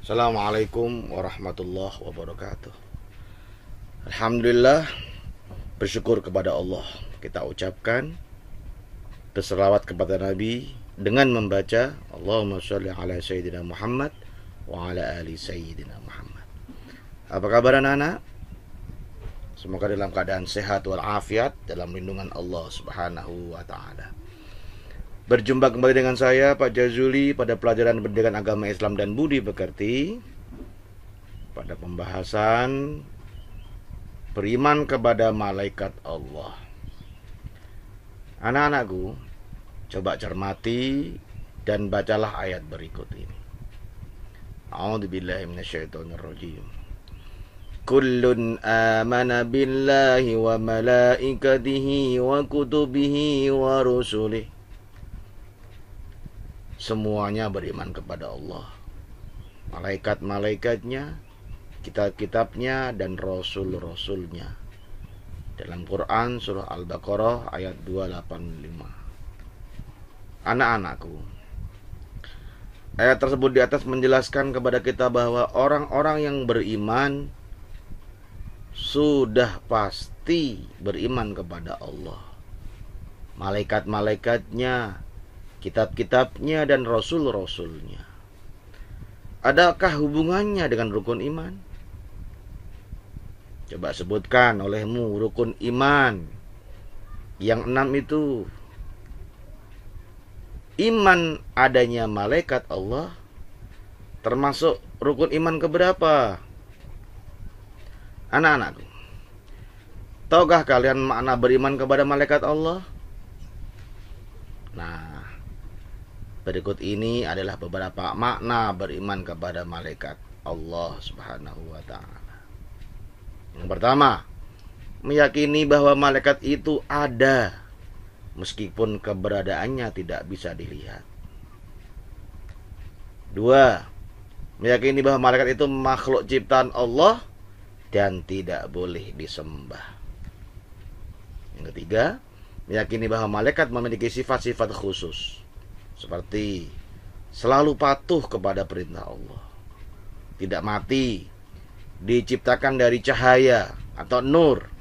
Assalamualaikum warahmatullahi wabarakatuh. Alhamdulillah, bersyukur kepada Allah. Kita ucapkan berselawat kepada Nabi dengan membaca Allahumma sholli ala Sayyidina Muhammad wa ala ali Sayyidina Muhammad. Apa kabar anak-anak? Semoga dalam keadaan sehat walafiat dalam lindungan Allah Subhanahu wa taala. Berjumpa kembali dengan saya Pak Jazuli pada pelajaran pendidikan agama Islam dan budi pekerti pada pembahasan beriman kepada malaikat Allah. Anak-anakku, coba cermati dan bacalah ayat berikut ini. A'udzubillahi minasyaitonirrajim. Kullun amana billahi wa malaikatihi wa kutubihi wa rusulihi. Semuanya beriman kepada Allah, malaikat-malaikatnya, kitab-kitabnya, dan rasul-rasulnya. Dalam Quran surah Al-Baqarah ayat 285. Anak-anakku, ayat tersebut di atas menjelaskan kepada kita bahwa orang-orang yang beriman sudah pasti beriman kepada Allah, malaikat-malaikatnya, kitab-kitabnya, dan rasul-rasulnya. Adakah hubungannya dengan rukun iman? Coba sebutkan olehmu rukun iman yang 6 itu. Iman adanya malaikat Allah termasuk rukun iman keberapa? Anak-anakku, tahukah kalian makna beriman kepada malaikat Allah? Nah, berikut ini adalah beberapa makna beriman kepada malaikat Allah Subhanahu wa taala. Yang pertama, meyakini bahwa malaikat itu ada meskipun keberadaannya tidak bisa dilihat. Dua, meyakini bahwa malaikat itu makhluk ciptaan Allah dan tidak boleh disembah. Yang ketiga, meyakini bahwa malaikat memiliki sifat-sifat khusus, seperti selalu patuh kepada perintah Allah, tidak mati, diciptakan dari cahaya atau nur,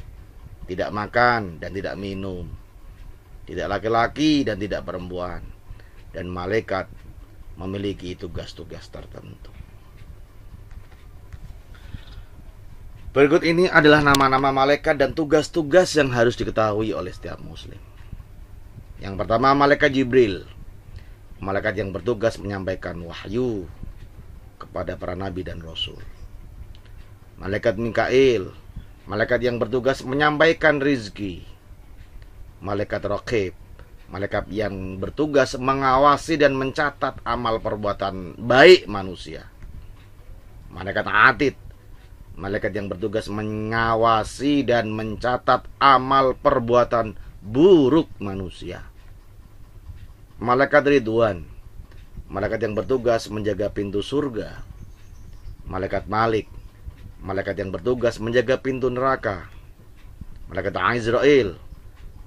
tidak makan dan tidak minum, tidak laki-laki dan tidak perempuan, dan malaikat memiliki tugas-tugas tertentu. Berikut ini adalah nama-nama malaikat dan tugas-tugas yang harus diketahui oleh setiap muslim. Yang pertama, malaikat Jibril, malaikat yang bertugas menyampaikan wahyu kepada para nabi dan rasul. Malaikat Mikail, malaikat yang bertugas menyampaikan rizki. Malaikat Raqib, malaikat yang bertugas mengawasi dan mencatat amal perbuatan baik manusia. Malaikat Atid, malaikat yang bertugas mengawasi dan mencatat amal perbuatan buruk manusia. Malaikat Ridwan, malaikat yang bertugas menjaga pintu surga. Malaikat Malik, malaikat yang bertugas menjaga pintu neraka. Malaikat Azrail,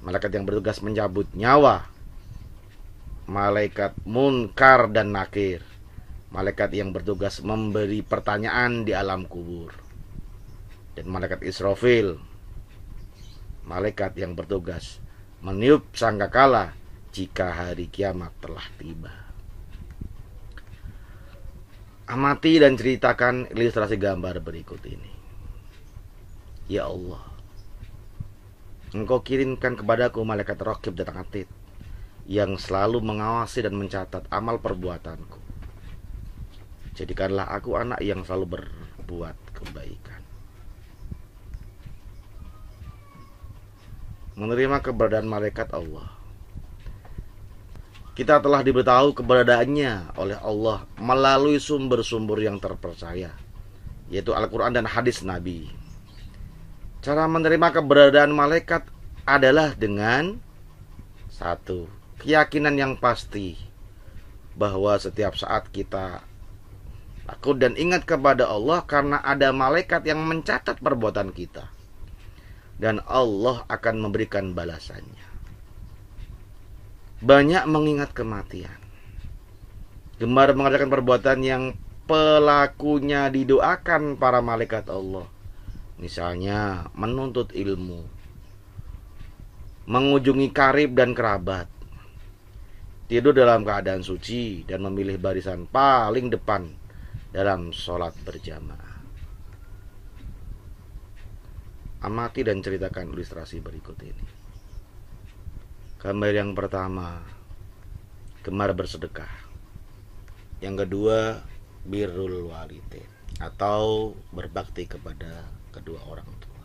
malaikat yang bertugas mencabut nyawa. Malaikat Munkar dan Nakir, malaikat yang bertugas memberi pertanyaan di alam kubur. Dan malaikat Israfil, malaikat yang bertugas meniup sangkakala jika hari kiamat telah tiba. Amati dan ceritakan ilustrasi gambar berikut ini. Ya Allah, Engkau kirimkan kepadaku malaikat Raqib dan Atid yang selalu mengawasi dan mencatat amal perbuatanku. Jadikanlah aku anak yang selalu berbuat kebaikan. Menerima keberadaan malaikat Allah, kita telah diberitahu keberadaannya oleh Allah melalui sumber-sumber yang terpercaya, yaitu Al-Quran dan hadis Nabi. Cara menerima keberadaan malaikat adalah dengan satu, keyakinan yang pasti bahwa setiap saat kita takut dan ingat kepada Allah karena ada malaikat yang mencatat perbuatan kita, dan Allah akan memberikan balasannya. Banyak mengingat kematian, gemar mengerjakan perbuatan yang pelakunya didoakan para malaikat Allah. Misalnya menuntut ilmu, mengunjungi karib dan kerabat, tidur dalam keadaan suci, dan memilih barisan paling depan dalam sholat berjamaah. Amati dan ceritakan ilustrasi berikut ini. Gambar yang pertama, gemar bersedekah. Yang kedua, birrul walidain, atau berbakti kepada kedua orang tua.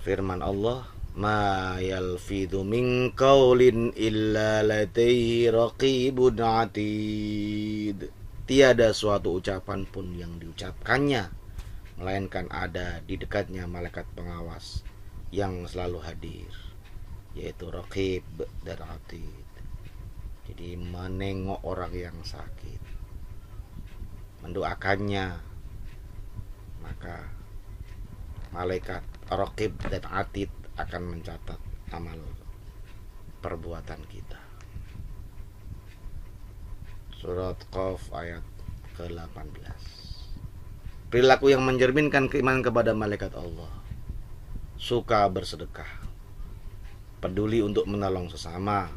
Firman Allah, ma yalfidhu min qaulin illa ladaihi raqibun atid. Tiada suatu ucapan pun yang diucapkannya melainkan ada di dekatnya malaikat pengawas yang selalu hadir, yaitu raqib dan atid. Jadi menengok orang yang sakit, mendoakannya, maka malaikat raqib dan atid akan mencatat amal perbuatan kita. Surat Qaf ayat ke-18. Perilaku yang mencerminkan keimanan kepada malaikat Allah: suka bersedekah, peduli untuk menolong sesama.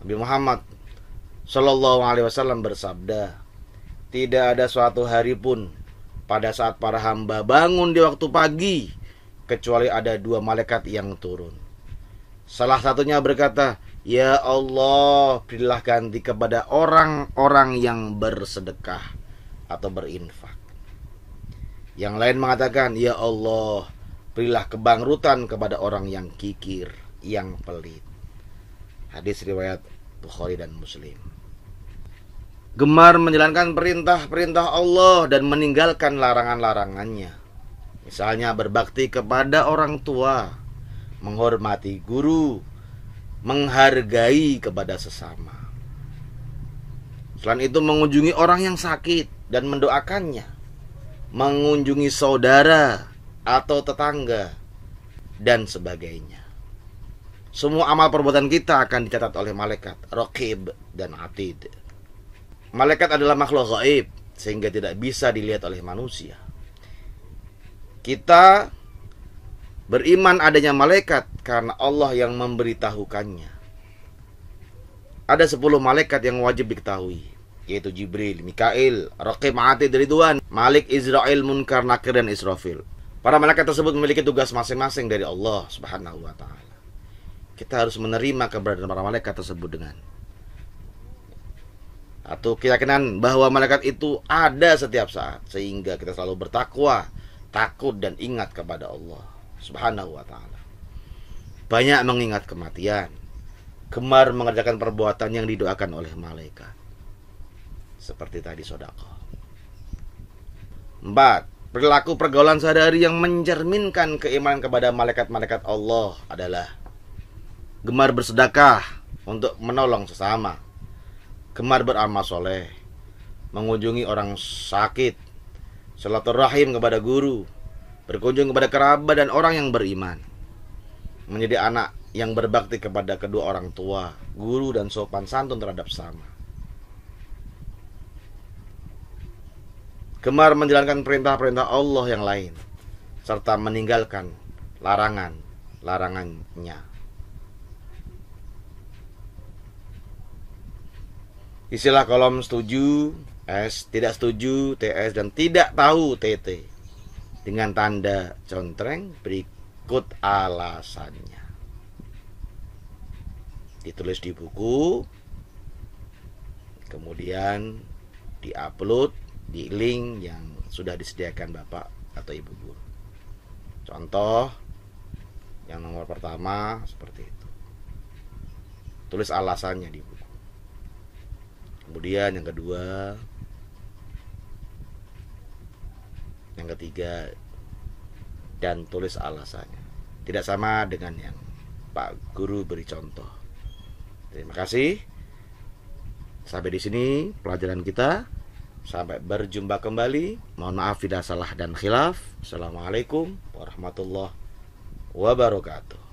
Nabi Muhammad Shallallahu Alaihi Wasallam bersabda, tidak ada suatu hari pun pada saat para hamba bangun di waktu pagi kecuali ada dua malaikat yang turun. Salah satunya berkata, ya Allah, berilah ganti kepada orang-orang yang bersedekah atau berinfak. Yang lain mengatakan, ya Allah, berilah kebangrutan kepada orang yang kikir, yang pelit. Hadis riwayat Bukhari dan Muslim. Gemar menjalankan perintah-perintah Allah dan meninggalkan larangan-larangannya. Misalnya berbakti kepada orang tua, menghormati guru, menghargai kepada sesama. Selain itu mengunjungi orang yang sakit dan mendoakannya, mengunjungi saudara atau tetangga, dan sebagainya. Semua amal perbuatan kita akan dicatat oleh malaikat raqib dan atid. Malaikat adalah makhluk gaib sehingga tidak bisa dilihat oleh manusia. Kita beriman adanya malaikat karena Allah yang memberitahukannya. Ada 10 malaikat yang wajib diketahui, yaitu Jibril, Mikail, Raqib, Atid, Ridwan, Malik, Israil, Munkar, Nakir, dan Israfil. Para malaikat tersebut memiliki tugas masing-masing dari Allah Subhanahu wa ta'ala. Kita harus menerima keberadaan para malaikat tersebut dengan atau keyakinan bahwa malaikat itu ada setiap saat, sehingga kita selalu bertakwa, takut dan ingat kepada Allah Subhanahu wa ta'ala. Banyak mengingat kematian, gemar mengerjakan perbuatan yang didoakan oleh malaikat, seperti tadi sedekah. 4. Perilaku pergaulan sehari-hari yang mencerminkan keimanan kepada malaikat-malaikat Allah adalah gemar bersedekah untuk menolong sesama, gemar beramal soleh, mengunjungi orang sakit, silaturahim kepada guru, berkunjung kepada kerabat dan orang yang beriman, menjadi anak yang berbakti kepada kedua orang tua, guru, dan sopan santun terhadap sesama. Gemar menjalankan perintah-perintah Allah yang lain, serta meninggalkan larangan-larangannya. Istilah kolom setuju, S, tidak setuju, TS, dan tidak tahu, TT, dengan tanda contreng berikut alasannya. Ditulis di buku, kemudian diupload di link yang sudah disediakan Bapak atau Ibu guru. Contoh yang nomor pertama seperti itu. Tulis alasannya di buku. Kemudian yang kedua, yang ketiga, dan tulis alasannya. Tidak sama dengan yang Pak Guru beri contoh. Terima kasih. Sampai di sini pelajaran kita. Sampai berjumpa kembali. Mohon maaf bila salah dan khilaf. Assalamualaikum warahmatullahi wabarakatuh.